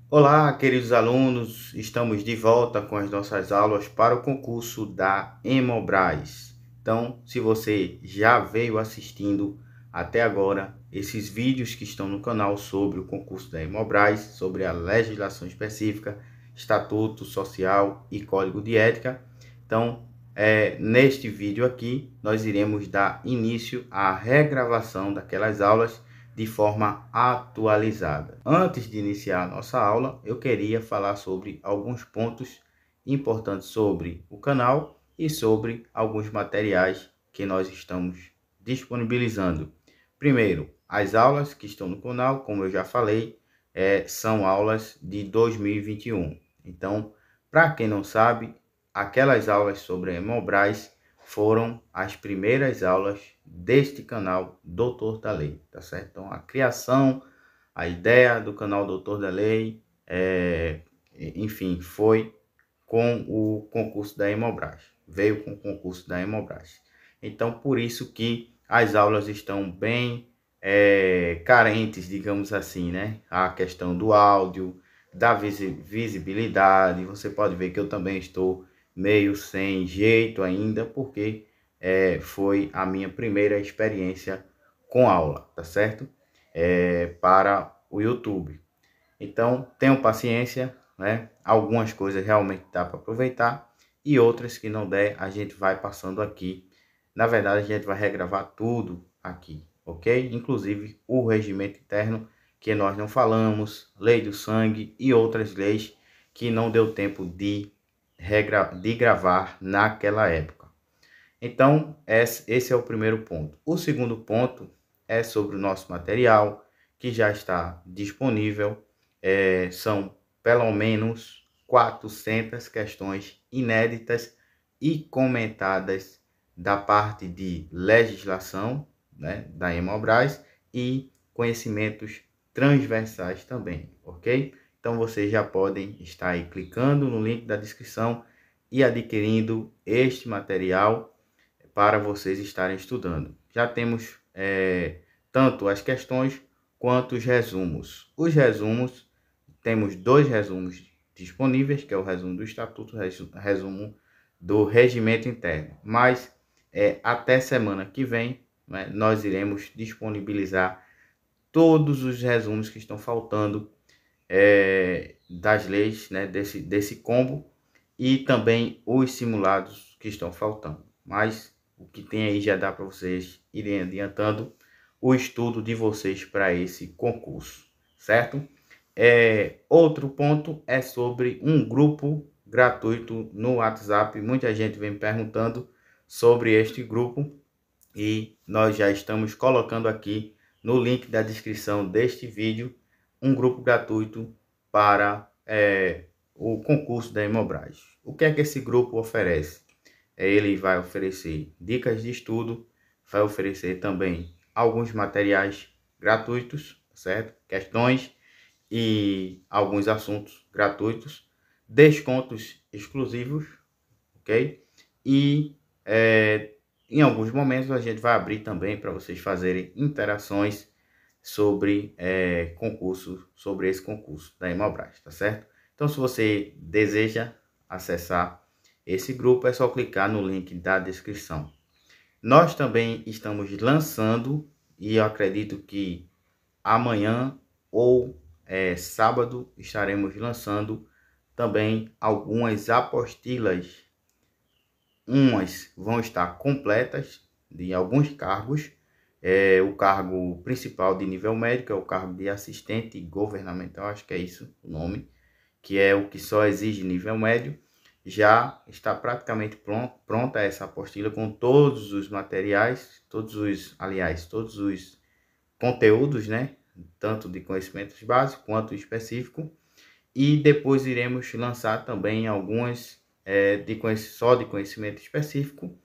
Olá, queridos alunos, estamos de volta com as nossas aulas para o concurso da Hemobras. Então, se você já veio assistindo até agora esses vídeos que estão no canal sobre o concurso da Hemobras, sobre a legislação específica, estatuto social e código de ética, então, neste vídeo aqui, nós iremos dar início à regravação daquelas aulas de forma atualizada. Antes de iniciar a nossa aula, eu queria falar sobre alguns pontos importantes sobre o canal e sobre alguns materiais que nós estamos disponibilizando. Primeiro, as aulas que estão no canal, como eu já falei, são aulas de 2021. Então, para quem não sabe, aquelas aulas sobre a Hemobras foram as primeiras aulas deste canal Doutor da Lei, tá certo? Então, a criação, a ideia do canal Doutor da Lei, enfim, foi com o concurso da Hemobras, veio com o concurso da Hemobras. Então, por isso que as aulas estão bem carentes, digamos assim, né? A questão do áudio, da visibilidade, você pode ver que eu também estou meio sem jeito ainda, porque foi a minha primeira experiência com aula, tá certo? Para o YouTube. Então, tenham paciência, né? Algumas coisas realmente dá para aproveitar e outras que não der, a gente vai passando aqui. Na verdade, a gente vai regravar tudo aqui, ok? Inclusive o regimento interno, que nós não falamos, lei do sangue e outras leis que não deu tempo de gravar naquela época. Então, esse é o primeiro ponto. O segundo ponto é sobre o nosso material, que já está disponível. São pelo menos 400 questões inéditas e comentadas da parte de legislação, né, da Hemobras, e conhecimentos transversais também, ok? Então, vocês já podem estar aí clicando no link da descrição e adquirindo este material para vocês estarem estudando. Já temos tanto as questões quanto os resumos. Os resumos, temos dois resumos disponíveis, que é o resumo do Estatuto, o resumo do Regimento Interno. Mas até semana que vem, né, nós iremos disponibilizar todos os resumos que estão faltando das leis, né, desse combo, e também os simulados que estão faltando. Mas o que tem aí já dá para vocês irem adiantando o estudo de vocês para esse concurso, certo? Outro ponto é sobre um grupo gratuito no WhatsApp. Muita gente vem me perguntando sobre este grupo e nós já estamos colocando aqui no link da descrição deste vídeo um grupo gratuito para o concurso da Hemobras. O que é que esse grupo oferece? Ele vai oferecer dicas de estudo, vai oferecer também alguns materiais gratuitos, certo? Questões e alguns assuntos gratuitos, descontos exclusivos, ok? E em alguns momentos a gente vai abrir também para vocês fazerem interações sobre sobre esse concurso da Hemobras, tá certo? Então, se você deseja acessar esse grupo, é só clicar no link da descrição. Nós também estamos lançando, e eu acredito que amanhã ou sábado estaremos lançando também algumas apostilas. Umas vão estar completas de alguns cargos. O cargo principal de nível médico é o cargo de assistente governamental, acho que é isso o nome, que é o que só exige nível médio. Já está praticamente pronta essa apostila com todos os materiais, todos os conteúdos, né? Tanto de conhecimentos básicos quanto específico. E depois iremos lançar também algumas só de conhecimento específico.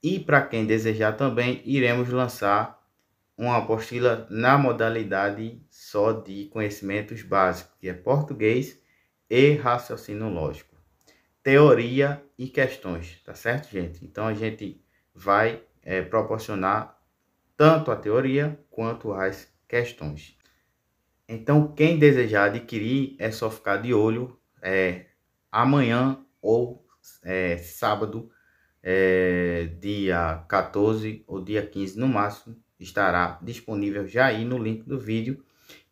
E para quem desejar também, iremos lançar uma apostila na modalidade só de conhecimentos básicos, que é português e raciocínio lógico, teoria e questões, tá certo, gente? Então a gente vai proporcionar tanto a teoria quanto as questões. Então, quem desejar adquirir, é só ficar de olho. Amanhã ou sábado, dia 14 ou dia 15 no máximo, estará disponível já aí no link do vídeo.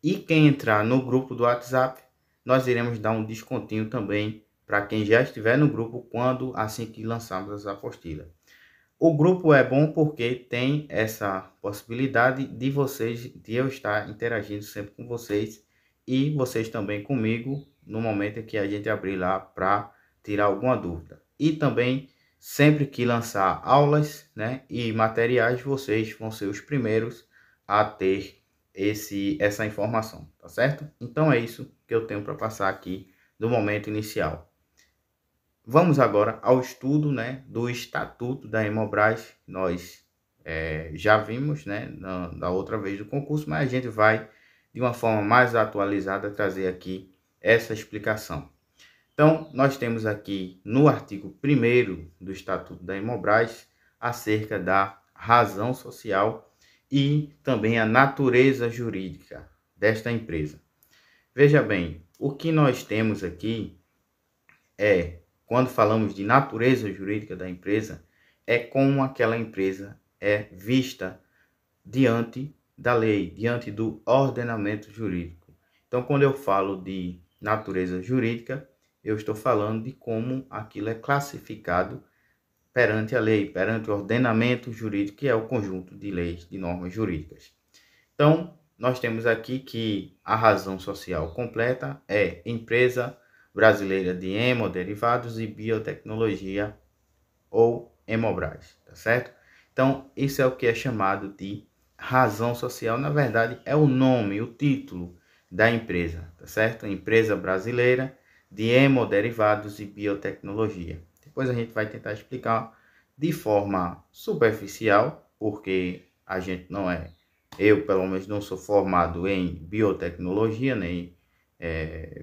E quem entrar no grupo do WhatsApp, nós iremos dar um descontinho também para quem já estiver no grupo assim que lançarmos as apostilas. O grupo é bom porque tem essa possibilidade de eu estar interagindo sempre com vocês e vocês também comigo no momento em que a gente abrir lá para tirar alguma dúvida. E também sempre que lançar aulas, né, e materiais, vocês vão ser os primeiros a ter essa informação, tá certo? Então é isso que eu tenho para passar aqui no momento inicial. Vamos agora ao estudo, né, do Estatuto da Hemobras. Nós já vimos, né, da outra vez do concurso, mas a gente vai, de uma forma mais atualizada, trazer aqui essa explicação. Então, nós temos aqui no artigo 1º do Estatuto da Hemobras, acerca da razão social e também a natureza jurídica desta empresa. Veja bem, o que nós temos aqui quando falamos de natureza jurídica da empresa, é como aquela empresa é vista diante da lei, diante do ordenamento jurídico. Então, quando eu falo de natureza jurídica, eu estou falando de como aquilo é classificado perante a lei, perante o ordenamento jurídico, que é o conjunto de leis, de normas jurídicas. Então, nós temos aqui que a razão social completa é empresa brasileira de hemoderivados e biotecnologia, ou Hemobras, tá certo? Então, isso é o que é chamado de razão social. Na verdade, é o nome, o título da empresa, tá certo? Empresa brasileira de hemoderivados e biotecnologia. Depois a gente vai tentar explicar de forma superficial, porque a gente não eu pelo menos não sou formado em biotecnologia, nem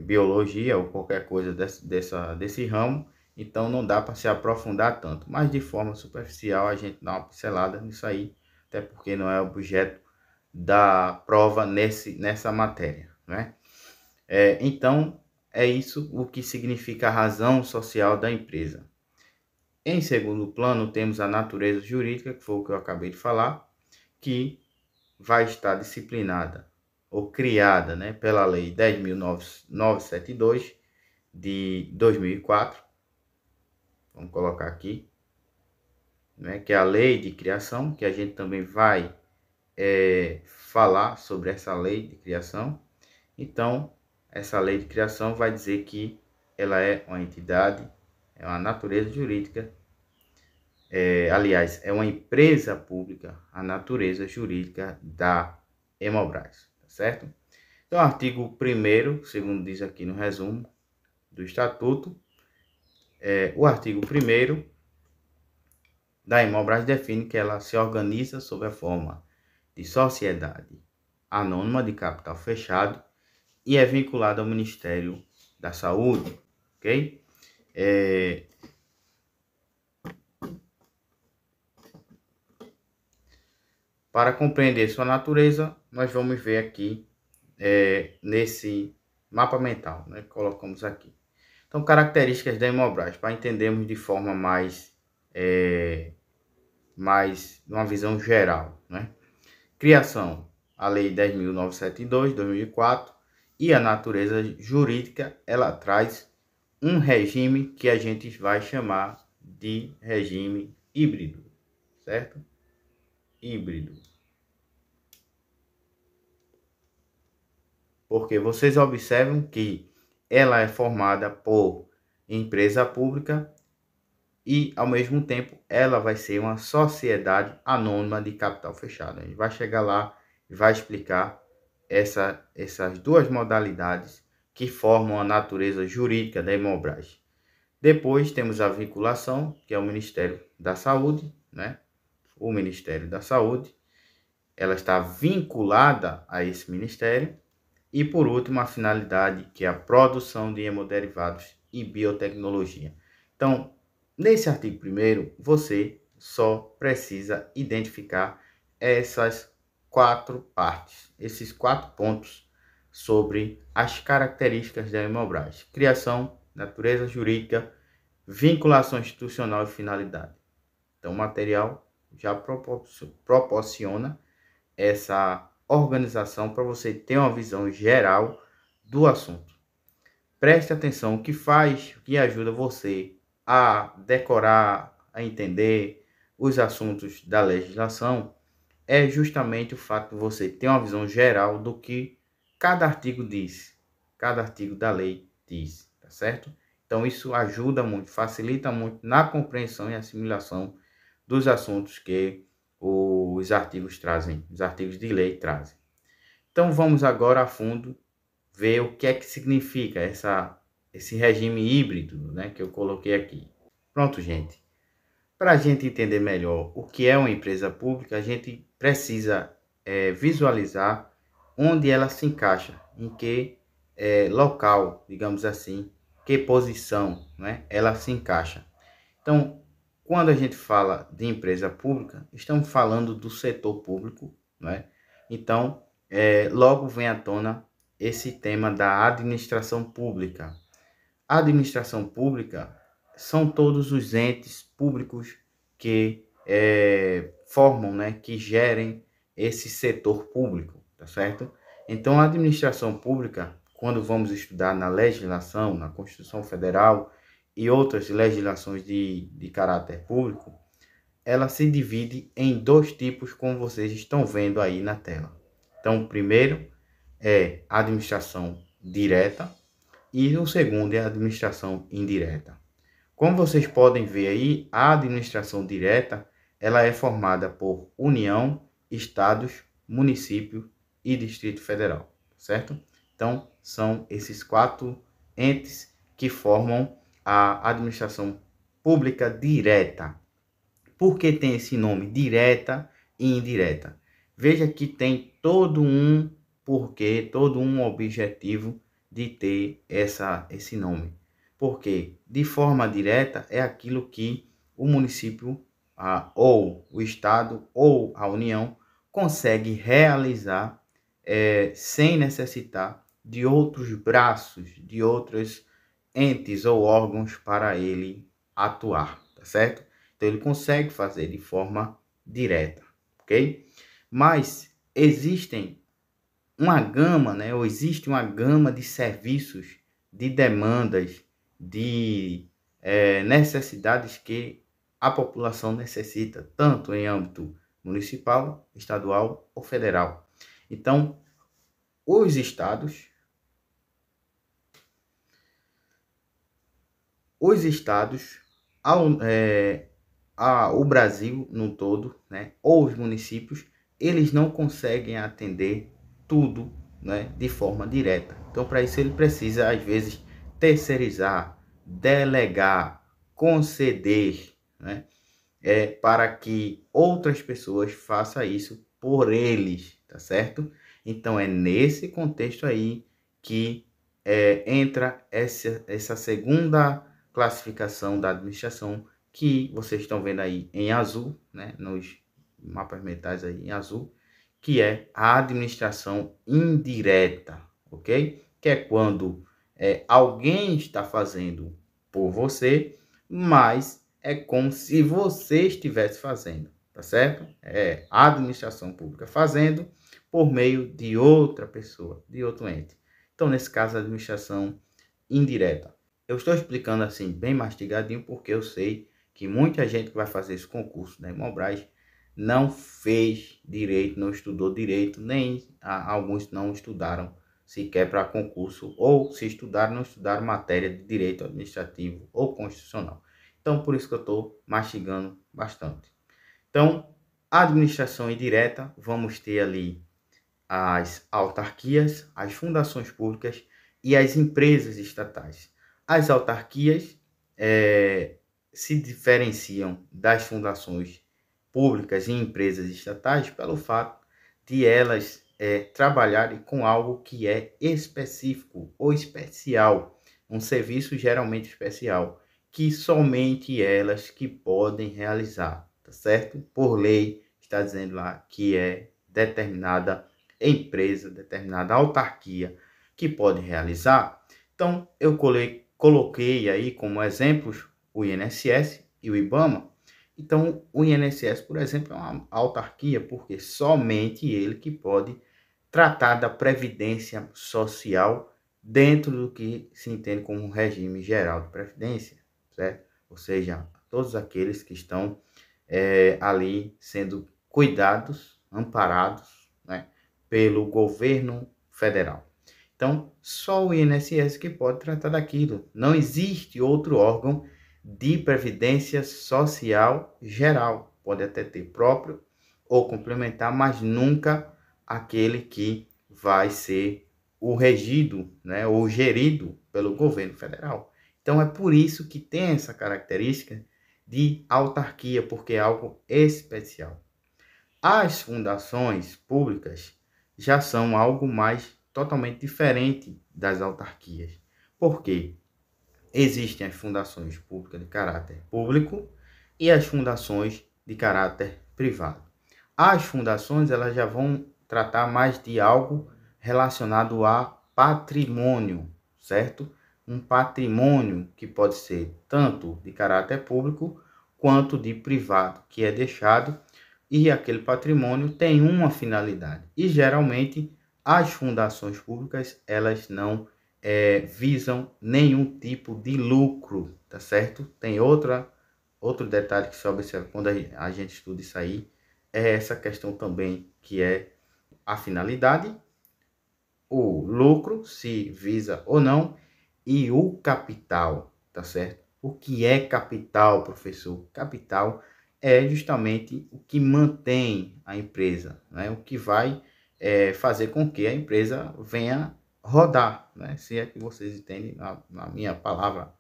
biologia ou qualquer coisa desse ramo, então não dá para se aprofundar tanto, mas de forma superficial a gente dá uma pincelada nisso aí, até porque não é objeto da prova nessa matéria, né? Então, é isso o que significa a razão social da empresa. Em segundo plano, temos a natureza jurídica, que foi o que eu acabei de falar, que vai estar disciplinada ou criada, né, pela Lei 10.972 de 2004. Vamos colocar aqui, né, que é a Lei de Criação, que a gente também vai falar sobre essa Lei de Criação. Então, essa Lei de Criação vai dizer que ela é uma entidade, é uma natureza jurídica, aliás, é uma empresa pública, a natureza jurídica da Hemobras, tá certo? Então, artigo 1º, segundo diz aqui no resumo do Estatuto, o artigo 1º da Hemobras define que ela se organiza sob a forma de sociedade anônima de capital fechado e é vinculada ao Ministério da Saúde, ok? Para compreender sua natureza, nós vamos ver aqui nesse mapa mental, né, que colocamos aqui. Então, características da Hemobras, para entendermos de forma mais numa visão geral, né? Criação, a Lei 10.972, 2004, e a natureza jurídica, ela traz um regime que a gente vai chamar de regime híbrido, certo? Híbrido. Porque vocês observam que ela é formada por empresa pública e, ao mesmo tempo, ela vai ser uma sociedade anônima de capital fechado. A gente vai chegar lá e vai explicar essas duas modalidades que formam a natureza jurídica da Hemobras. Depois temos a vinculação, que é o Ministério da Saúde, né? O Ministério da Saúde, ela está vinculada a esse ministério. E por último, a finalidade, que é a produção de hemoderivados e biotecnologia. Então, nesse artigo 1º, você só precisa identificar essas 4 partes, esses 4 pontos sobre as características da Hemobras: criação, natureza jurídica, vinculação institucional e finalidade. Então, o material já proporciona essa organização para você ter uma visão geral do assunto. Preste atenção, o que ajuda você a decorar, a entender os assuntos da legislação é justamente o fato de você ter uma visão geral do que cada artigo diz, cada artigo da lei diz, tá certo? Então isso ajuda muito, facilita muito na compreensão e assimilação dos assuntos que os artigos trazem, os artigos de lei trazem. Então vamos agora a fundo ver o que é que significa esse regime híbrido, né, que eu coloquei aqui. Pronto, gente. Para a gente entender melhor o que é uma empresa pública, a gente precisa visualizar onde ela se encaixa, em que local, digamos assim, que posição, né, ela se encaixa. Então, quando a gente fala de empresa pública, estamos falando do setor público, né? Então, logo vem à tona esse tema da administração pública. A administração pública são todos os entes públicos que formam, né, que gerem esse setor público, tá certo? Então, a administração pública, quando vamos estudar na legislação, na Constituição Federal e outras legislações de caráter público, ela se divide em dois tipos, como vocês estão vendo aí na tela. Então, o primeiro é a administração direta e o segundo é a administração indireta. Como vocês podem ver aí, a administração direta, ela é formada por União, Estados, Município e Distrito Federal, certo? Então, são esses 4 entes que formam a administração pública direta. Por que tem esse nome, direta e indireta? Veja que tem todo um porquê, todo um objetivo de ter esse nome. Porque, de forma direta, é aquilo que o município, ou o Estado, ou a União, consegue realizar sem necessitar de outros braços, de outros entes ou órgãos para ele atuar, tá certo? Então, ele consegue fazer de forma direta, ok? Mas existe uma gama de serviços, de demandas, de necessidades que a população necessita, tanto em âmbito municipal, estadual ou federal. Então, os estados, o Brasil no todo, né, ou os municípios, eles não conseguem atender tudo, né, de forma direta. Então, para isso, ele precisa, às vezes, terceirizar, delegar, conceder, né, para que outras pessoas façam isso por eles, tá certo? Então, é nesse contexto aí que entra essa segunda classificação da administração, que vocês estão vendo aí em azul, né, nos mapas mentais aí em azul, que é a administração indireta, ok? Que é quando alguém está fazendo por você, mas é como se você estivesse fazendo, tá certo? É a administração pública fazendo por meio de outra pessoa, de outro ente. Então, nesse caso, a administração indireta. Eu estou explicando assim bem mastigadinho porque eu sei que muita gente que vai fazer esse concurso da Hemobras não fez direito, não estudou direito, nem alguns não estudaram sequer para concurso, ou se estudaram, não estudaram matéria de direito administrativo ou constitucional. Então, por isso que eu estou mastigando bastante. Então, a administração indireta, vamos ter ali as autarquias, as fundações públicas e as empresas estatais. As autarquias se diferenciam das fundações públicas e empresas estatais pelo fato de elas trabalharem com algo que é específico ou especial, um serviço geralmente especial, que somente elas que podem realizar, tá certo? Por lei, está dizendo lá que é determinada empresa, determinada autarquia, que pode realizar. Então, eu coloquei aí como exemplos o INSS e o IBAMA. Então, o INSS, por exemplo, é uma autarquia, porque somente ele que pode tratar da previdência social dentro do que se entende como um regime geral de previdência, certo? Ou seja, todos aqueles que estão ali sendo cuidados, amparados, né, pelo governo federal. Então, só o INSS que pode tratar daquilo. Não existe outro órgão de previdência social geral. Pode até ter próprio ou complementar, mas nunca aquele que vai ser o regido, né, ou gerido pelo governo federal. Então, é por isso que tem essa característica de autarquia, porque é algo especial. As fundações públicas já são algo mais totalmente diferente das autarquias. Por quê? Existem as fundações públicas de caráter público e as fundações de caráter privado. As fundações elas já vão tratar mais de algo relacionado a patrimônio, certo? Um patrimônio que pode ser tanto de caráter público quanto de privado, que é deixado, e aquele patrimônio tem uma finalidade. E geralmente as fundações públicas elas não visam nenhum tipo de lucro, tá certo? Tem outro detalhe que se observa quando a gente estuda isso aí, é essa questão também, que é a finalidade, o lucro, se visa ou não, e o capital, tá certo? O que é capital, professor? Capital é justamente o que mantém a empresa, né? O que vai fazer com que a empresa venha rodar, né? Se é que vocês entendem na minha palavra,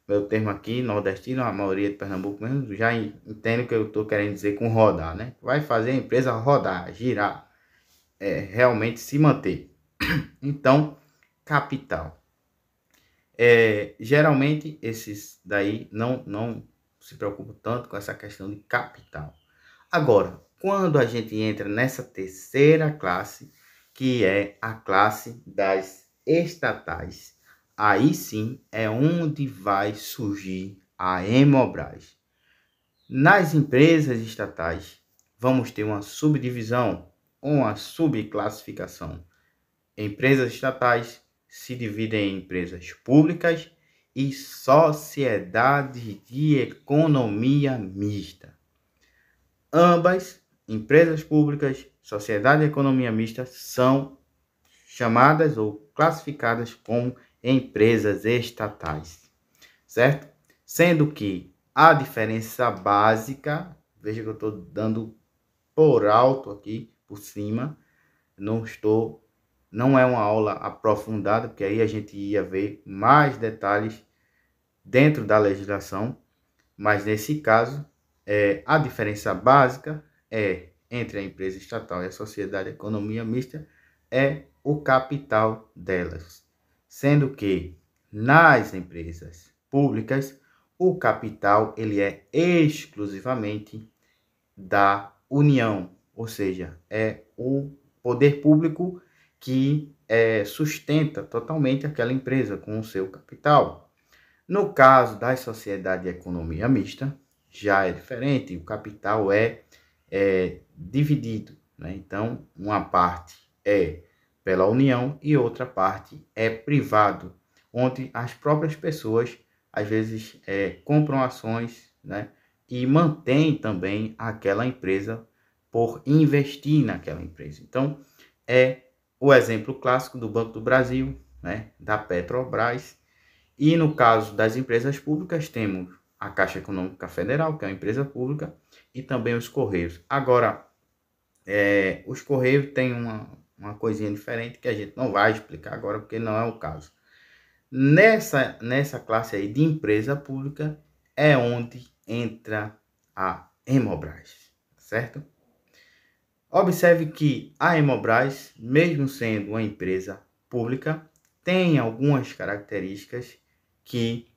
meu termo aqui, nordestino, a maioria de Pernambuco mesmo, já entende o que eu estou querendo dizer com rodar, né? Vai fazer a empresa rodar, girar, realmente se manter. Então, capital. Geralmente, esses daí não se preocupam tanto com essa questão de capital. Agora, quando a gente entra nessa terceira classe, que é a classe das estatais, aí sim é onde vai surgir a Hemobras. Nas empresas estatais, vamos ter uma subdivisão, uma subclassificação. Empresas estatais se dividem em empresas públicas e sociedades de economia mista. Ambas, empresas públicas, sociedade de economia mista, são chamadas ou classificadas como empresas estatais, certo? Sendo que a diferença básica, veja que eu estou dando por alto aqui, por cima, não é uma aula aprofundada, porque aí a gente ia ver mais detalhes dentro da legislação, mas nesse caso, a diferença básica entre a empresa estatal e a sociedade de economia mista é o capital delas, sendo que nas empresas públicas o capital ele é exclusivamente da União, ou seja, é o poder público que sustenta totalmente aquela empresa com o seu capital. No caso das sociedades de economia mista, já é diferente, o capital é dividido, né? Então, uma parte é pela União e outra parte é privado, onde as próprias pessoas, às vezes, compram ações, né? E mantém também aquela empresa por investir naquela empresa. Então, é o exemplo clássico do Banco do Brasil, né? Da Petrobras. E no caso das empresas públicas, temos a Caixa Econômica Federal, que é uma empresa pública, e também os Correios. Agora, os Correios têm uma coisinha diferente que a gente não vai explicar agora, porque não é o caso. Nessa classe aí de empresa pública é onde entra a Hemobras, certo? Observe que a Hemobras, mesmo sendo uma empresa pública, tem algumas características que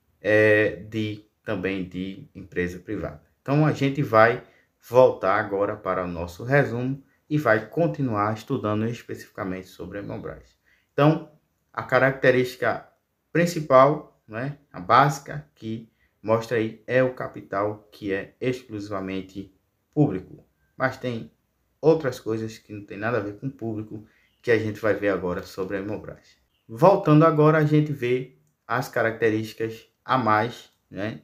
também de empresa privada. Então a gente vai voltar agora para o nosso resumo e vai continuar estudando especificamente sobre a Hemobras. Então, a característica principal, né, a básica que mostra aí é o capital, que é exclusivamente público. Mas tem outras coisas que não tem nada a ver com público, que a gente vai ver agora sobre a Hemobras. Voltando agora, a gente vê as características a mais, né,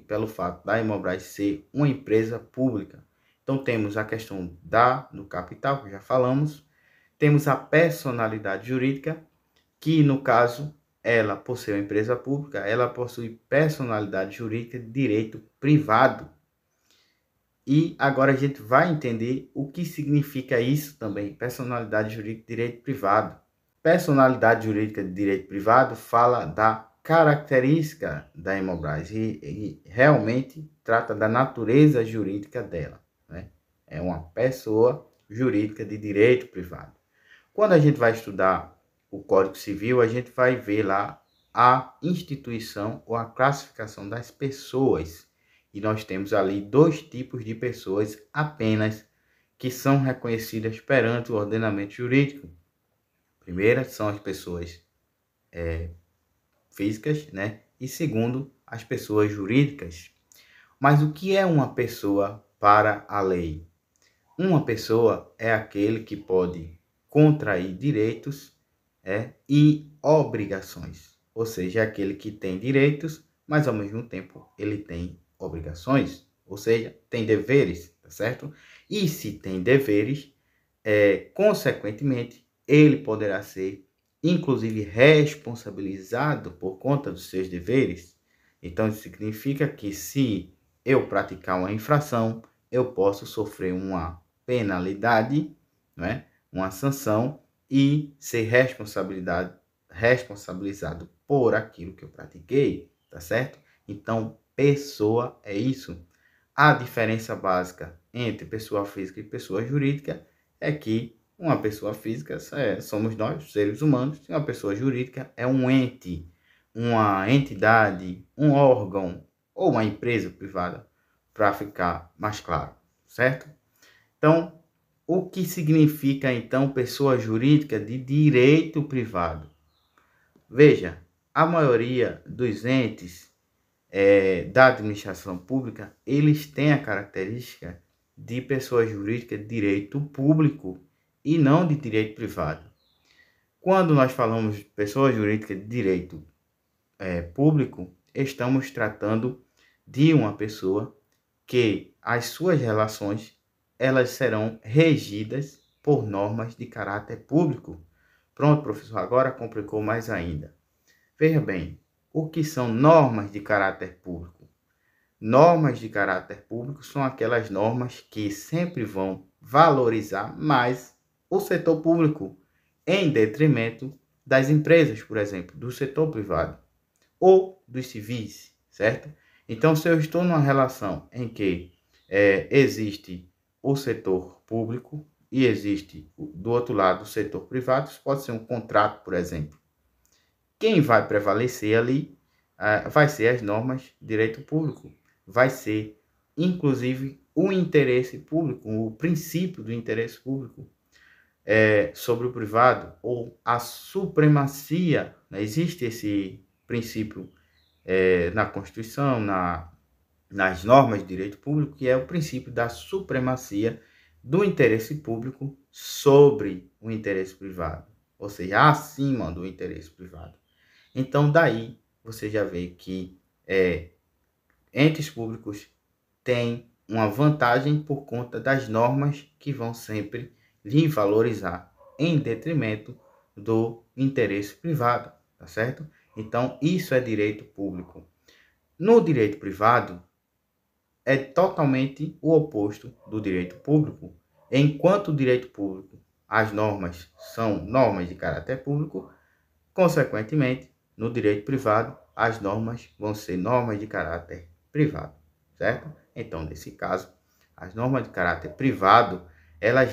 pelo fato da Hemobras ser uma empresa pública. Então temos a questão do capital, que já falamos, temos a personalidade jurídica, que no caso, ela, por ser uma empresa pública, ela possui personalidade jurídica de direito privado. E agora a gente vai entender o que significa isso também, personalidade jurídica de direito privado. Personalidade jurídica de direito privado fala da característica da Hemobras e realmente trata da natureza jurídica dela, né? É uma pessoa jurídica de direito privado. Quando a gente vai estudar o Código Civil, a gente vai ver lá a instituição ou a classificação das pessoas. E nós temos ali 2 tipos de pessoas apenas que são reconhecidas perante o ordenamento jurídico. Primeira são as pessoas físicas, né? E segundo, as pessoas jurídicas. Mas o que é uma pessoa para a lei? Uma pessoa é aquele que pode contrair direitos e obrigações. Ou seja, é aquele que tem direitos, mas ao mesmo tempo ele tem obrigações. Ou seja, tem deveres, tá certo? E se tem deveres, consequentemente, ele poderá ser, inclusive, responsabilizado por conta dos seus deveres. Então, isso significa que se eu praticar uma infração, eu posso sofrer uma penalidade, né? Uma sanção e ser responsabilizado por aquilo que eu pratiquei, tá certo? Então, pessoa é isso. A diferença básica entre pessoa física e pessoa jurídica é que uma pessoa física somos nós, seres humanos, e uma pessoa jurídica é um ente, uma entidade, um órgão ou uma empresa privada, para ficar mais claro, certo? Então, o que significa, então, pessoa jurídica de direito privado? Veja, a maioria dos entes da administração pública, eles têm a característica de pessoa jurídica de direito público e não de direito privado. Quando nós falamos de pessoa jurídica de direito público, estamos tratando de uma pessoa que as suas relações elas serão regidas por normas de caráter público. Pronto, professor, agora complicou mais ainda. Veja bem, o que são normas de caráter público? Normas de caráter público são aquelas normas que sempre vão valorizar mais o setor público, em detrimento das empresas, por exemplo, do setor privado ou dos civis, certo? Então, se eu estou numa relação em que existe o setor público e existe, do outro lado, o setor privado, isso pode ser um contrato, por exemplo. Quem vai prevalecer ali vai ser as normas de direito público, vai ser, inclusive, o interesse público, o princípio do interesse público sobre o privado, ou a supremacia, né? Existe esse princípio na Constituição, nas normas de direito público, que é o princípio da supremacia do interesse público sobre o interesse privado, ou seja, acima do interesse privado. Então, daí você já vê que entes públicos têm uma vantagem por conta das normas que vão sempre lhe valorizar em detrimento do interesse privado, tá certo? Então, isso é direito público. No direito privado, é totalmente o oposto do direito público. Enquanto o direito público, as normas são normas de caráter público, consequentemente, no direito privado, as normas vão ser normas de caráter privado, certo? Então, nesse caso, as normas de caráter privado, elas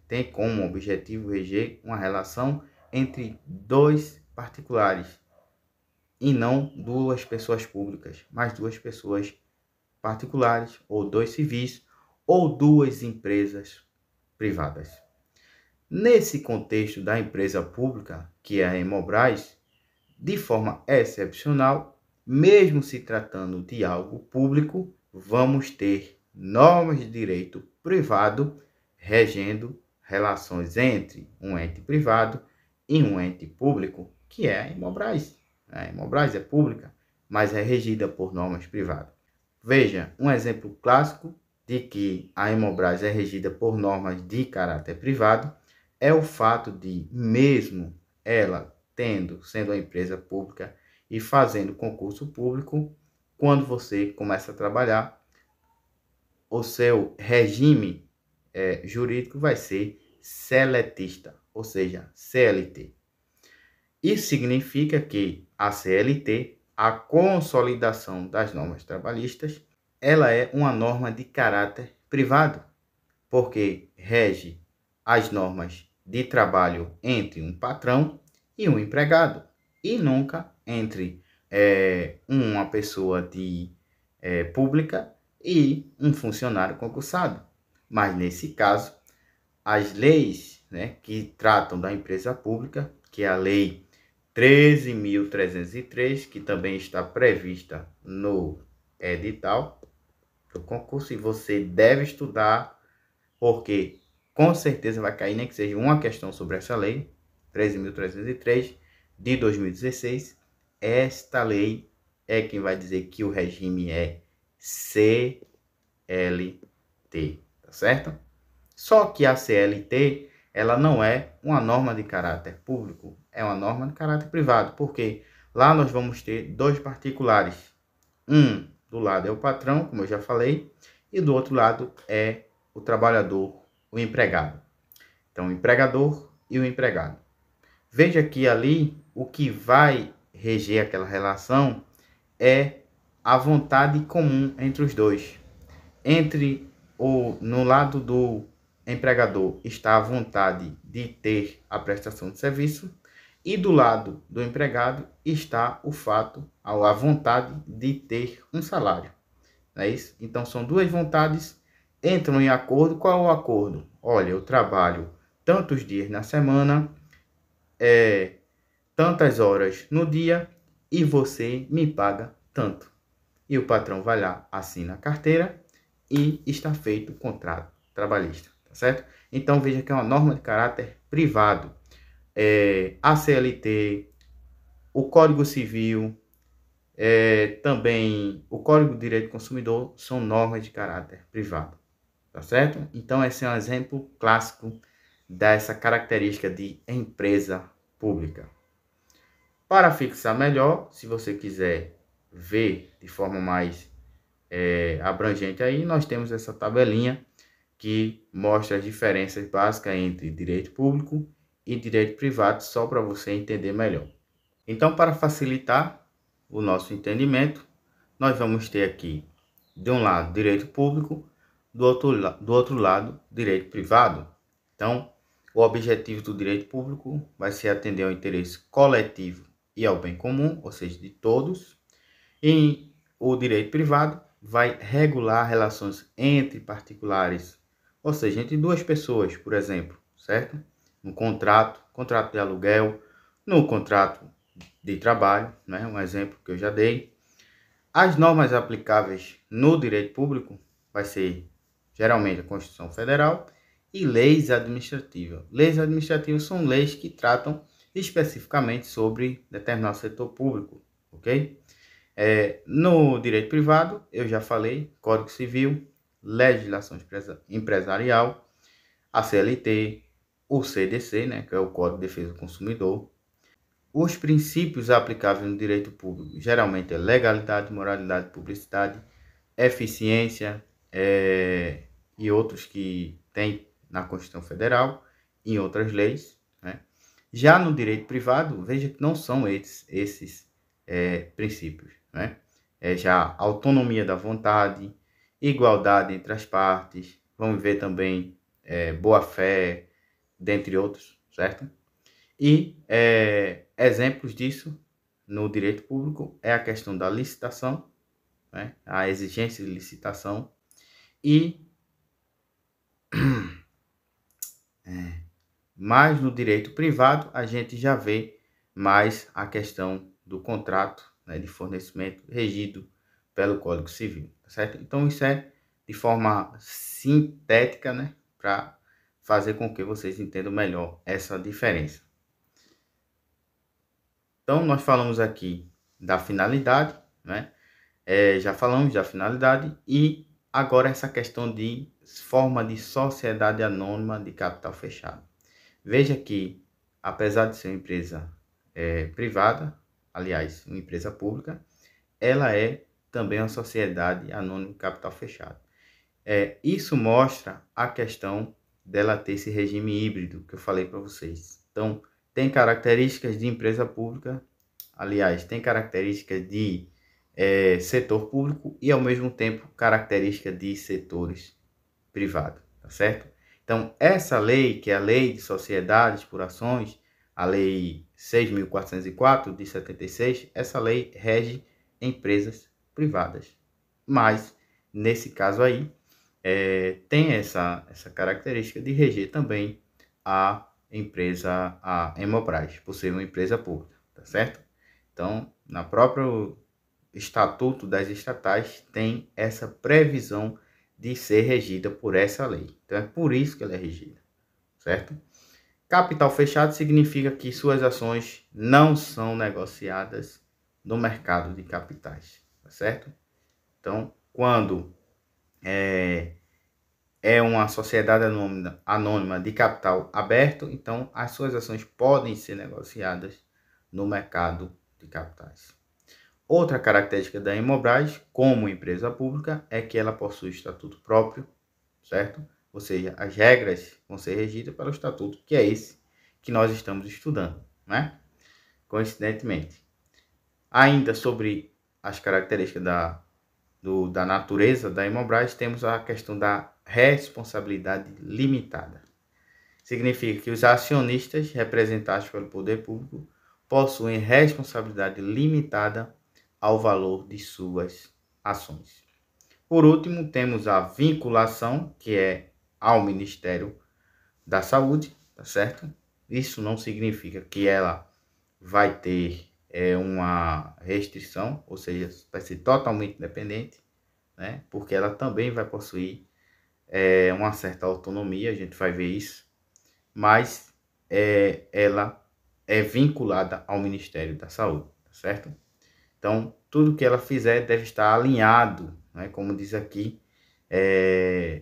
têm como objetivo reger uma relação entre 2 particulares, e não 2 pessoas públicas, mas 2 pessoas particulares, ou 2 civis, ou 2 empresas privadas. Nesse contexto da empresa pública, que é a Hemobras, de forma excepcional, mesmo se tratando de algo público, vamos ter normas de direito privado regendo relações entre um ente privado e um ente público, que é a Hemobras. A Hemobras é pública, mas é regida por normas privadas. Veja, um exemplo clássico de que a Hemobras é regida por normas de caráter privado é o fato de, mesmo ela sendo uma empresa pública e fazendo concurso público, quando você começa a trabalhar, o seu regime jurídico vai ser seletista, ou seja, CLT. Isso significa que a CLT, a consolidação das normas trabalhistas, ela é uma norma de caráter privado, porque rege as normas de trabalho entre um patrão e um empregado, e nunca entre uma pessoa pública e um funcionário concursado. Mas, nesse caso, as leis, né, que tratam da empresa pública, que é a Lei 13.303, que também está prevista no edital do concurso, e você deve estudar, porque com certeza vai cair, nem que seja uma questão sobre essa lei, 13.303, de 2016. Esta lei é quem vai dizer que o regime é CLT, tá certo? Só que a CLT, ela não é uma norma de caráter público, é uma norma de caráter privado, porque lá nós vamos ter dois particulares. Um do lado é o patrão, como eu já falei, e do outro lado é o trabalhador, o empregado. Então, o empregador e o empregado. Veja que ali o que vai reger aquela relação é a vontade comum entre os dois. No lado do empregador está a vontade de ter a prestação de serviço, e do lado do empregado está o fato, a vontade de ter um salário. Não é isso? Então são duas vontades, entram em acordo. Qual é o acordo? Olha, eu trabalho tantos dias na semana, tantas horas no dia, e você me paga tanto. E o patrão vai lá, assina a carteira e está feito o contrato trabalhista, tá certo? Então veja que é uma norma de caráter privado. A CLT, o Código Civil, também o Código de Direito do Consumidor são normas de caráter privado, tá certo? Então esse é um exemplo clássico dessa característica de empresa pública. Para fixar melhor, se você quiser ver de forma mais abrangente aí, nós temos essa tabelinha que mostra as diferenças básicas entre direito público e direito privado, só para você entender melhor. Então, para facilitar o nosso entendimento, nós vamos ter aqui, de um lado, direito público, do outro lado, direito privado. Então, o objetivo do direito público vai ser atender ao interesse coletivo e ao bem comum, ou seja, de todos. E o direito privado vai regular relações entre particulares, ou seja, entre duas pessoas, por exemplo, certo? No contrato de aluguel, no contrato de trabalho, né? Um exemplo que eu já dei. As normas aplicáveis no direito público vai ser geralmente a Constituição Federal e leis administrativas. Leis administrativas são leis que tratam especificamente sobre determinado setor público, ok? No direito privado, eu já falei, Código Civil, legislação empresarial, a CLT, o CDC, né, que é o Código de Defesa do Consumidor. Os princípios aplicáveis no direito público geralmente é legalidade, moralidade, publicidade, eficiência e outros que tem na Constituição Federal e em outras leis, né? Já no direito privado, veja que não são esses princípios, né? Já autonomia da vontade, igualdade entre as partes, vamos ver também boa-fé, dentre outros, certo? E exemplos disso no direito público é a questão da licitação, né? A exigência de licitação e Mas no direito privado, a gente já vê mais a questão do contrato, né, de fornecimento regido pelo Código Civil, tá certo? Então, isso é de forma sintética, né, para fazer com que vocês entendam melhor essa diferença. Então, nós falamos aqui da finalidade, né? Já falamos da finalidade e agora essa questão de forma de sociedade anônima de capital fechado. Veja que, apesar de ser uma empresa privada, aliás, uma empresa pública, ela é também uma sociedade anônima de capital fechado. Isso mostra a questão dela ter esse regime híbrido que eu falei para vocês. Então, tem características de empresa pública, aliás, tem características de setor público e, ao mesmo tempo, características de setores privados, tá certo? Então, essa lei, que é a Lei de Sociedades por Ações, a Lei 6.404 de 76, essa lei rege empresas privadas. Mas, nesse caso aí, tem essa característica de reger também a empresa, a Hemobras, por ser uma empresa pública, tá certo? Então, na própria Estatuto das Estatais tem essa previsão de ser regida por essa lei. Então, é por isso que ela é regida, certo? Capital fechado significa que suas ações não são negociadas no mercado de capitais, tá certo? Então, quando é uma sociedade anônima de capital aberto, então as suas ações podem ser negociadas no mercado de capitais. Outra característica da Hemobras, como empresa pública, é que ela possui estatuto próprio, certo? Ou seja, as regras vão ser regidas pelo estatuto, que é esse que nós estamos estudando, né? Coincidentemente. Ainda sobre as características da natureza da Hemobras, temos a questão da responsabilidade limitada. Significa que os acionistas representados pelo poder público possuem responsabilidade limitada ao valor de suas ações. Por último, temos a vinculação, que é ao Ministério da Saúde, tá certo? Isso não significa que ela vai ter uma restrição, ou seja, vai ser totalmente independente, né? Porque ela também vai possuir uma certa autonomia, a gente vai ver isso, mas ela é vinculada ao Ministério da Saúde, tá certo? Então, tudo que ela fizer deve estar alinhado, né? Como diz aqui,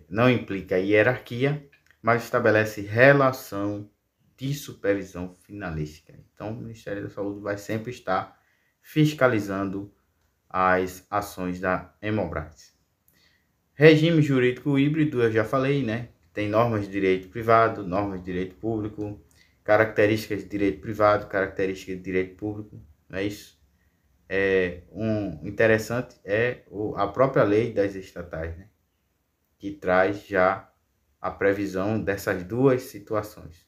não implica hierarquia, mas estabelece relação de supervisão finalística. Então, o Ministério da Saúde vai sempre estar fiscalizando as ações da Hemobras. Regime jurídico híbrido, eu já falei, né? Tem normas de direito privado, normas de direito público, características de direito privado, características de direito público, não é isso? Interessante é a própria lei das estatais, né? Que traz já a previsão dessas duas situações.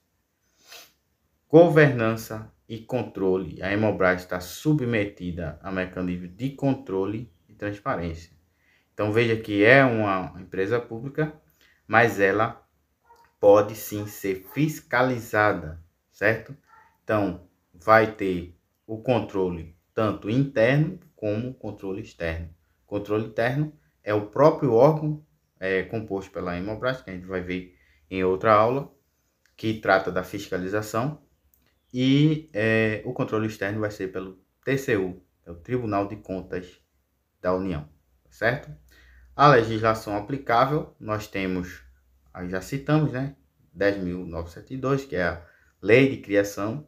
Governança e controle. A Hemobras está submetida a mecanismo de controle e transparência. Então, veja que é uma empresa pública, mas ela pode sim ser fiscalizada, certo? Então, vai ter o controle tanto interno como controle externo. Controle interno é o próprio órgão composto pela Hemobras, que a gente vai ver em outra aula, que trata da fiscalização, e o controle externo vai ser pelo TCU, é o Tribunal de Contas da União, certo? A legislação aplicável, nós temos, aí já citamos, né? 10.902, que é a Lei de Criação,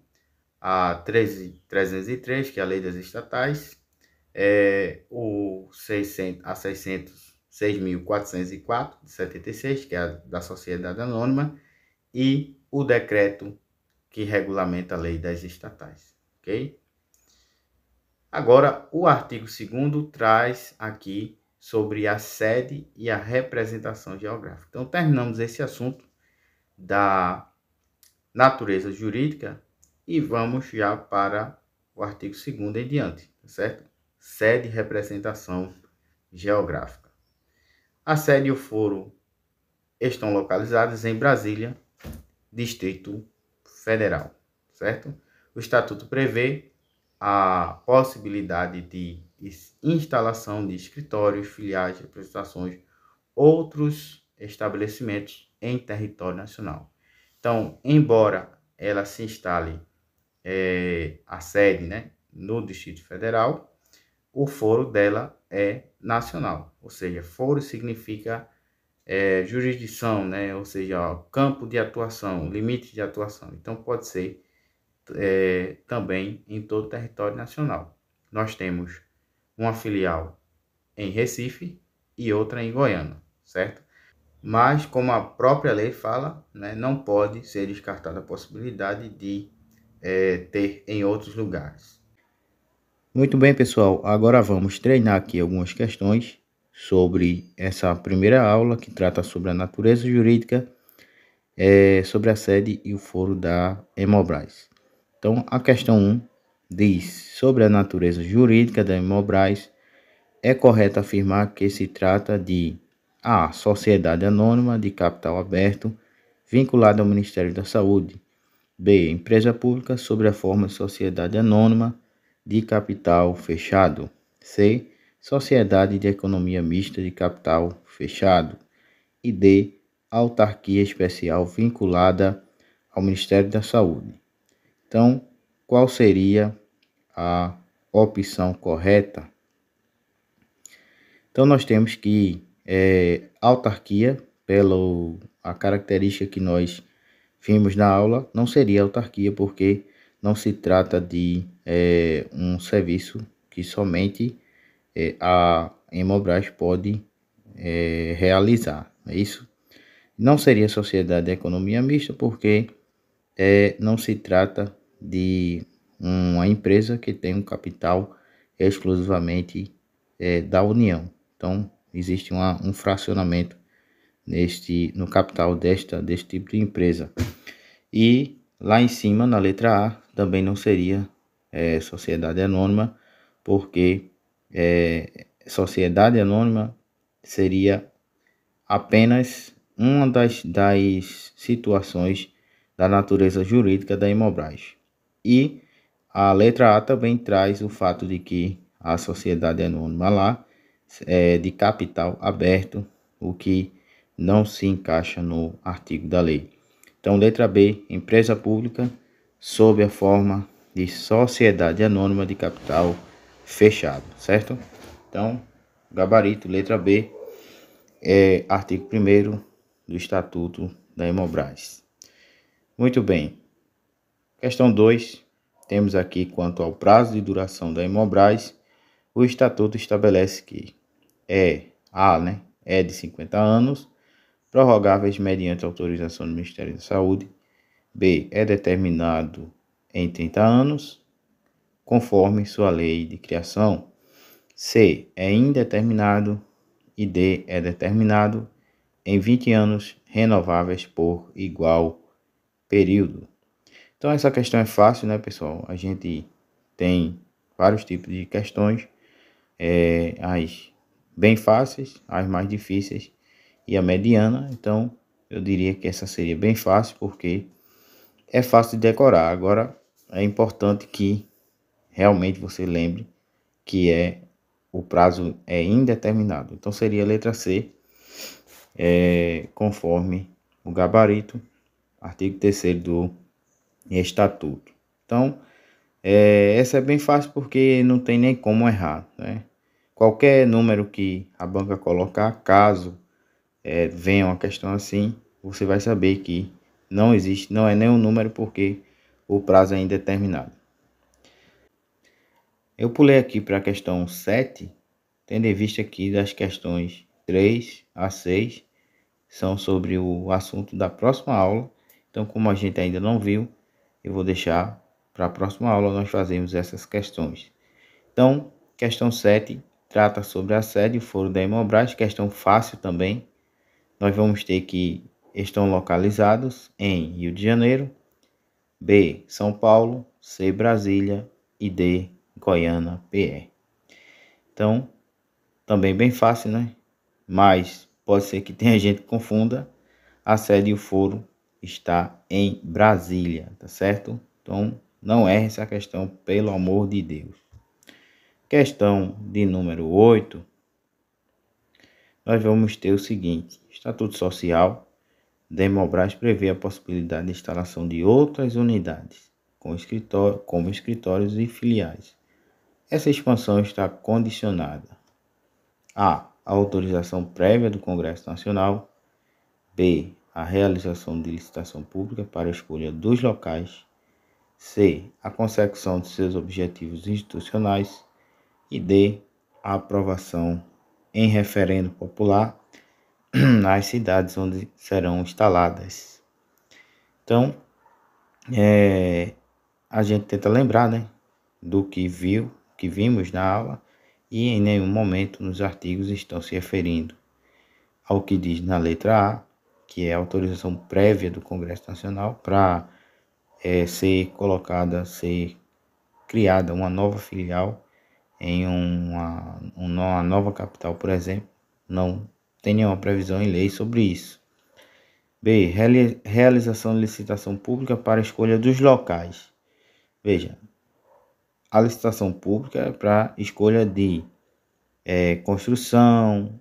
a 13.303, que é a Lei das Estatais, a 6.404, de 76, que é a da Sociedade Anônima, e o decreto que regulamenta a Lei das Estatais, ok? Agora, o artigo 2º traz aqui sobre a sede e a representação geográfica. Então, terminamos esse assunto da natureza jurídica e vamos já para o artigo 2º em diante, certo? Sede e representação geográfica. A sede e o foro estão localizados em Brasília, Distrito Federal, certo? O Estatuto prevê a possibilidade de instalação de escritórios, filiais, representações, outros estabelecimentos em território nacional. Então, embora ela se instale a sede, né, no Distrito Federal, o foro dela é nacional, ou seja, foro significa jurisdição, né, ou seja, campo de atuação, limite de atuação. Então, pode ser também em todo o território nacional. Nós temos uma filial em Recife e outra em Goiânia, certo? Mas, como a própria lei fala, né, não pode ser descartada a possibilidade de ter em outros lugares. Muito bem, pessoal. Agora vamos treinar aqui algumas questões sobre essa primeira aula que trata sobre a natureza jurídica, sobre a sede e o foro da Hemobras. Então, a questão 1 diz: sobre a natureza jurídica da Hemobras, é correto afirmar que se trata de A. Sociedade anônima de capital aberto, vinculada ao Ministério da Saúde. B. Empresa pública sobre a forma de sociedade anônima de capital fechado. C. Sociedade de economia mista de capital fechado. E D. Autarquia especial vinculada ao Ministério da Saúde. Então, qual seria a opção correta? Então, nós temos que autarquia, pela característica que nós vimos na aula, não seria autarquia, porque não se trata de um serviço que somente a Hemobras pode realizar, é isso? Não seria sociedade de economia mista, porque não se trata de uma empresa que tem um capital exclusivamente da União. Então, existe um fracionamento no capital deste tipo de empresa. E lá em cima, na letra A, também não seria sociedade anônima, porque sociedade anônima seria apenas uma das situações da natureza jurídica da Hemobras. E a letra A também traz o fato de que a sociedade anônima lá é de capital aberto, o que não se encaixa no artigo da lei. Então, letra B, empresa pública sob a forma de sociedade anônima de capital fechado, certo? Então, gabarito, letra B, artigo 1º do Estatuto da Hemobras. Muito bem. Questão 2, temos aqui quanto ao prazo de duração da Hemobras, o Estatuto estabelece que é de 50 anos, prorrogáveis mediante autorização do Ministério da Saúde. B. É determinado em 30 anos, conforme sua lei de criação. C. É indeterminado. E D. É determinado em 20 anos, renováveis por igual período. Então, essa questão é fácil, né, pessoal? A gente tem vários tipos de questões, as bem fáceis, as mais difíceis e a mediana. Então, eu diria que essa seria bem fácil, porque é fácil de decorar. Agora, é importante que realmente você lembre que o prazo é indeterminado. Então, seria a letra C, conforme o gabarito, artigo 3º do Estatuto. Então, essa é bem fácil, porque não tem nem como errar, né? Qualquer número que a banca colocar, caso venha uma questão assim, você vai saber que não existe, não é nenhum número, porque o prazo é indeterminado. Eu pulei aqui para a questão 7, tendo em vista aqui das questões 3 a 6, são sobre o assunto da próxima aula. Então, como a gente ainda não viu, eu vou deixar para a próxima aula nós fazermos essas questões. Então, questão 7 trata sobre a sede e o foro da Hemobras, questão fácil também. Nós vamos ter que estão localizados em Rio de Janeiro, B. São Paulo, C. Brasília e D. Goiânia, PE. Então, também bem fácil, né? Mas pode ser que tenha gente que confunda a sede e o foro está em Brasília, tá certo? Então, não erre essa questão, pelo amor de Deus. Questão de número 8, nós vamos ter o seguinte: Estatuto Social da Hemobras prevê a possibilidade de instalação de outras unidades, como escritórios e filiais. Essa expansão está condicionada a autorização prévia do Congresso Nacional, b. a realização de licitação pública para a escolha dos locais, c. a consecução de seus objetivos institucionais e d. a aprovação em referendo popular nas cidades onde serão instaladas. Então, a gente tenta lembrar, né, do que vimos na aula, e em nenhum momento nos artigos estão se referindo ao que diz na letra A, que é a autorização prévia do Congresso Nacional para ser criada uma nova filial em uma nova capital, por exemplo. Não tem nenhuma previsão em lei sobre isso. B. Realização de licitação pública para a escolha dos locais. Veja, a licitação pública é para escolha de construção,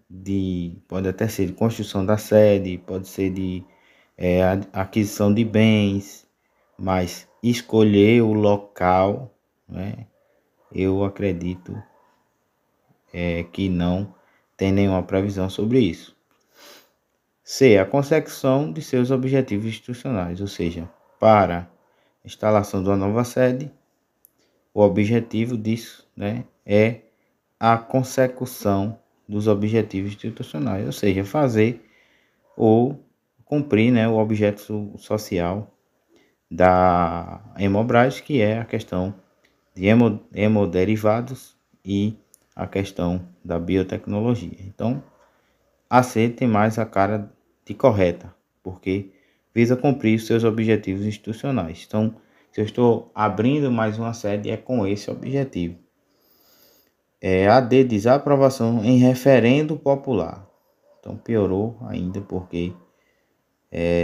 pode até ser de construção da sede, pode ser de aquisição de bens, mas escolher o local, né, eu acredito que não tem nenhuma previsão sobre isso. C. A consecução de seus objetivos institucionais, ou seja, para a instalação de uma nova sede, o objetivo disso, né, é a consecução dos objetivos institucionais, ou seja, fazer ou cumprir, né, o objeto social da Hemobras, que é a questão de hemoderivados e a questão da biotecnologia. Então, a C tem mais a cara de correta, porque visa cumprir seus objetivos institucionais. Então, se eu estou abrindo mais uma sede, é com esse objetivo. A D diz aprovação em referendo popular. Então, piorou ainda, porque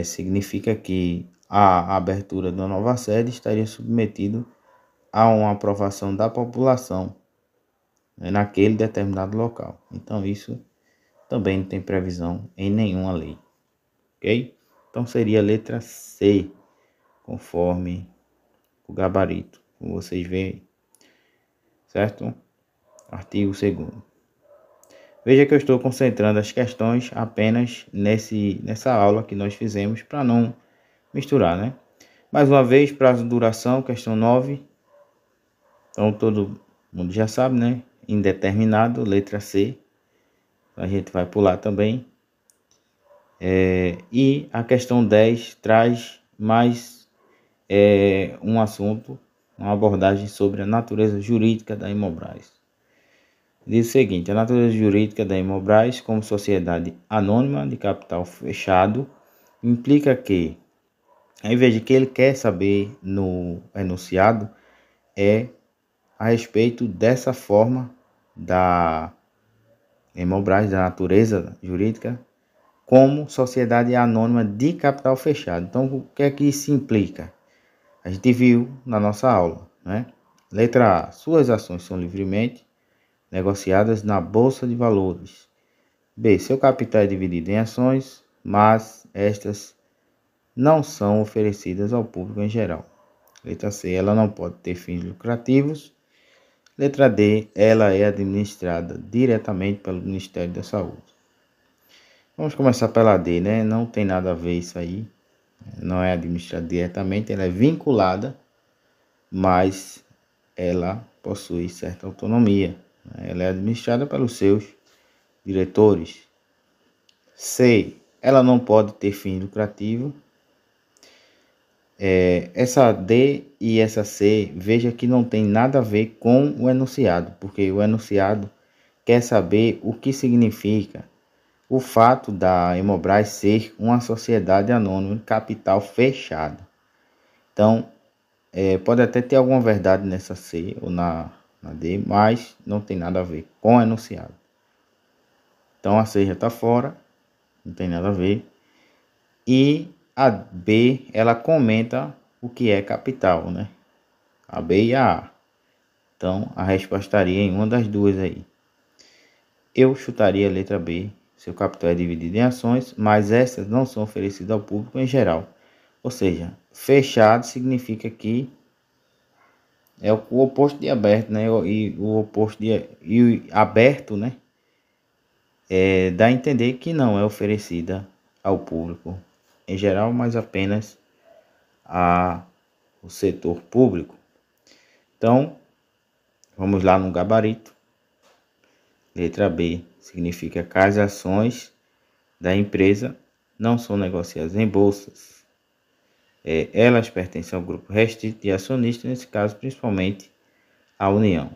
significa que a abertura da nova sede estaria submetido a uma aprovação da população, né, naquele determinado local. Então, isso também não tem previsão em nenhuma lei. Ok? Então, seria a letra C, conforme o gabarito, como vocês veem aí. Certo? Artigo 2º. Veja que eu estou concentrando as questões apenas nessa aula que nós fizemos, para não misturar, né? Mais uma vez, prazo de duração, questão 9. Então, todo mundo já sabe, né? Indeterminado, letra C. A gente vai pular também. E a questão 10 traz mais um assunto, uma abordagem sobre a natureza jurídica da Hemobras. Diz o seguinte: a natureza jurídica da Hemobras como sociedade anônima de capital fechado implica que, em vez de que ele quer saber no enunciado, é a respeito dessa forma da Hemobras, da natureza jurídica como sociedade anônima de capital fechado. Então, o que é que isso implica? A gente viu na nossa aula, né? Letra A. Suas ações são livremente negociadas na Bolsa de Valores. B. Seu capital é dividido em ações, mas estas não são oferecidas ao público em geral. Letra C. Ela não pode ter fins lucrativos. Letra D. Ela é administrada diretamente pelo Ministério da Saúde. Vamos começar pela D, né? Não tem nada a ver isso aí. Não é administrada diretamente, ela é vinculada, mas ela possui certa autonomia. Ela é administrada pelos seus diretores. C. Ela não pode ter fim lucrativo. Essa D e essa C, veja que não tem nada a ver com o enunciado, porque o enunciado quer saber o que significa o fato da Hemobras ser uma sociedade anônima de capital fechado. Então, pode até ter alguma verdade nessa C ou na D, mas não tem nada a ver com o enunciado. Então, a C já está fora, não tem nada a ver. E a B, ela comenta o que é capital, né? A B e a A. Então, a resposta estaria em uma das duas aí. Eu chutaria a letra B. Seu capital é dividido em ações, mas essas não são oferecidas ao público em geral. Ou seja, fechado significa que é o oposto de aberto, né? E o oposto de aberto, né? Dá a entender que não é oferecida ao público em geral, mas apenas ao setor público. Então, vamos lá no gabarito. Letra B significa que as ações da empresa não são negociadas em bolsas. Elas pertencem ao grupo restrito de acionistas, nesse caso principalmente a União.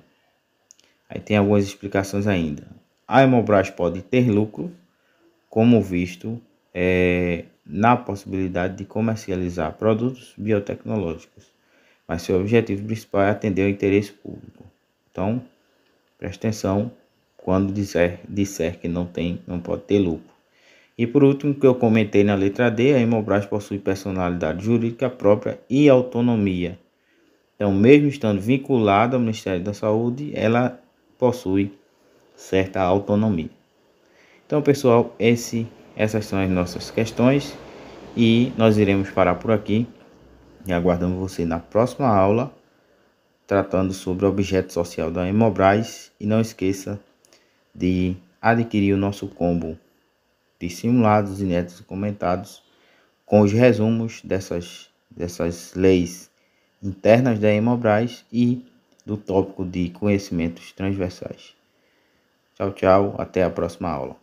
Aí tem algumas explicações ainda. A Hemobras pode ter lucro, como visto na possibilidade de comercializar produtos biotecnológicos, mas seu objetivo principal é atender ao interesse público. Então, preste atenção quando disser que não pode ter lucro. E por último, que eu comentei na letra D, a Hemobras possui personalidade jurídica própria e autonomia. Então, mesmo estando vinculada ao Ministério da Saúde, ela possui certa autonomia. Então, pessoal, essas são as nossas questões e nós iremos parar por aqui e aguardamos você na próxima aula, tratando sobre o objeto social da Hemobras. E não esqueça de adquirir o nosso combo de simulados inéditos comentados com os resumos dessas leis internas da Hemobras e do tópico de conhecimentos transversais. Tchau, tchau, até a próxima aula.